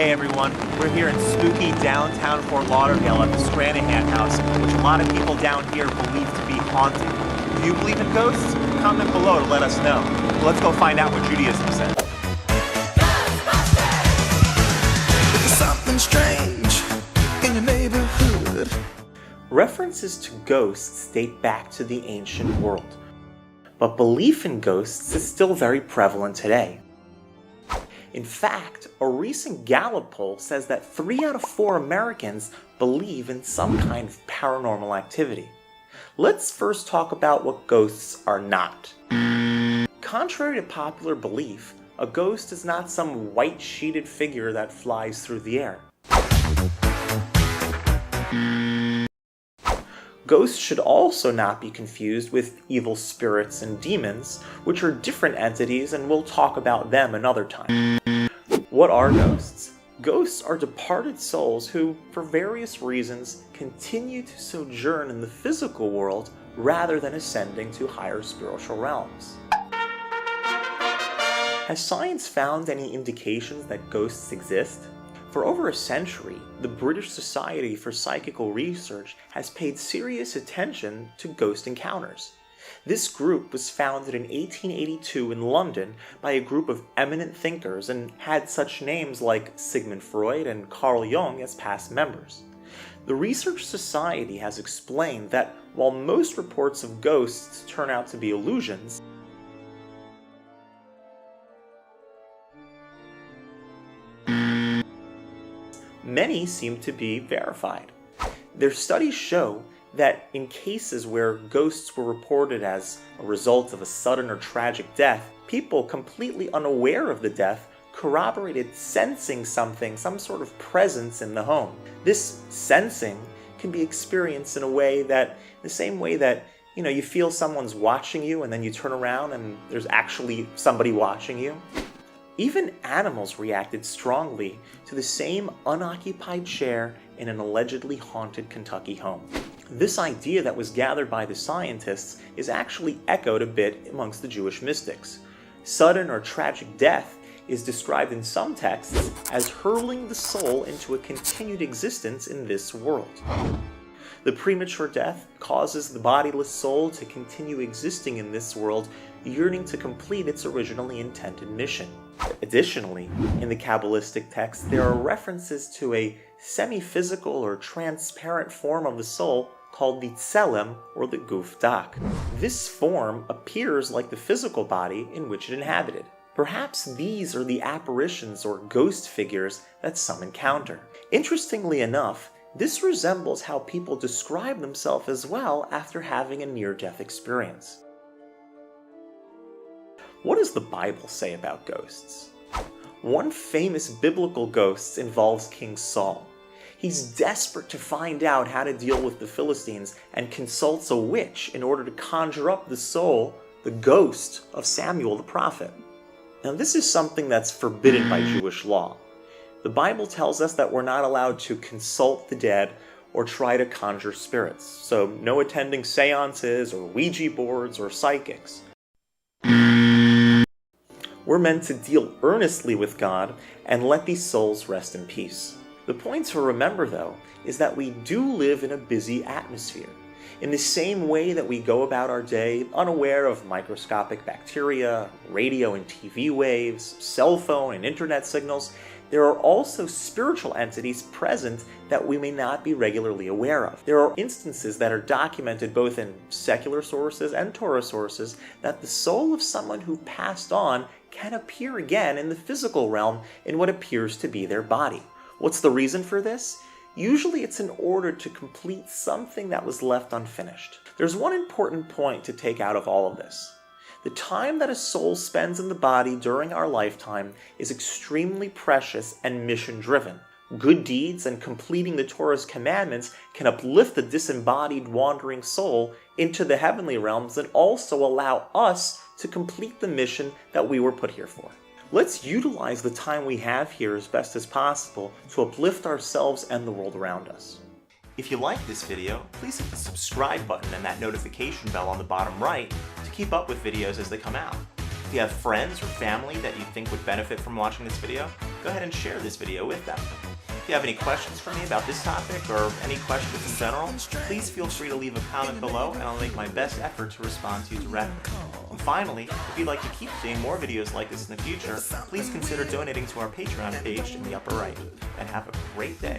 Hey everyone, we're here in spooky downtown Fort Lauderdale at the Stranahan House, which a lot of people down here believe to be haunted. Do you believe in ghosts? Comment below to let us know. Let's go find out what Judaism says. There's something strange in your neighborhood. References to ghosts date back to the ancient world, but belief in ghosts is still very prevalent today. In fact, a recent Gallup poll says that 3 out of 4 Americans believe in some kind of paranormal activity. Let's first talk about what ghosts are not. Contrary to popular belief, a ghost is not some white-sheeted figure that flies through the air. Ghosts should also not be confused with evil spirits and demons, which are different entities, and we'll talk about them another time. What are ghosts? Ghosts are departed souls who, for various reasons, continue to sojourn in the physical world rather than ascending to higher spiritual realms. Has science found any indications that ghosts exist? For over a century, the British Society for Psychical Research has paid serious attention to ghost encounters. This group was founded in 1882 in London by a group of eminent thinkers and had such names like Sigmund Freud and Carl Jung as past members. The Research Society has explained that while most reports of ghosts turn out to be illusions, many seem to be verified. Their studies show that in cases where ghosts were reported as a result of a sudden or tragic death, people completely unaware of the death corroborated sensing something, some sort of presence in the home. This sensing can be experienced in the same way that, you feel someone's watching you and then you turn around and there's actually somebody watching you. Even animals reacted strongly to the same unoccupied chair in an allegedly haunted Kentucky home. This idea that was gathered by the scientists is actually echoed a bit amongst the Jewish mystics. Sudden or tragic death is described in some texts as hurling the soul into a continued existence in this world. The premature death causes the bodiless soul to continue existing in this world, yearning to complete its originally intended mission. Additionally, in the Kabbalistic text, there are references to a semi-physical or transparent form of the soul called the tselem, or the guf dak. This form appears like the physical body in which it inhabited. Perhaps these are the apparitions or ghost figures that some encounter. Interestingly enough, this resembles how people describe themselves as well after having a near-death experience. What does the Bible say about ghosts? One famous biblical ghost involves King Saul. He's desperate to find out how to deal with the Philistines and consults a witch in order to conjure up the soul, the ghost of Samuel the prophet. Now this is something that's forbidden by Jewish law. The Bible tells us that we're not allowed to consult the dead or try to conjure spirits, so no attending seances or Ouija boards or psychics. We're meant to deal earnestly with God and let these souls rest in peace. The point to remember, though, is that we do live in a busy atmosphere. In the same way that we go about our day unaware of microscopic bacteria, radio and TV waves, cell phone and internet signals, there are also spiritual entities present that we may not be regularly aware of. There are instances that are documented both in secular sources and Torah sources that the soul of someone who passed on can appear again in the physical realm in what appears to be their body. What's the reason for this? Usually it's in order to complete something that was left unfinished. There's one important point to take out of all of this. The time that a soul spends in the body during our lifetime is extremely precious and mission-driven. Good deeds and completing the Torah's commandments can uplift the disembodied wandering soul into the heavenly realms and also allow us to complete the mission that we were put here for. Let's utilize the time we have here as best as possible to uplift ourselves and the world around us. If you like this video, please hit the subscribe button and that notification bell on the bottom right to keep up with videos as they come out. If you have friends or family that you think would benefit from watching this video, go ahead and share this video with them. If you have any questions for me about this topic or any questions in general, please feel free to leave a comment below and I'll make my best effort to respond to you directly. And finally, if you'd like to keep seeing more videos like this in the future, please consider donating to our Patreon page in the upper right. And have a great day.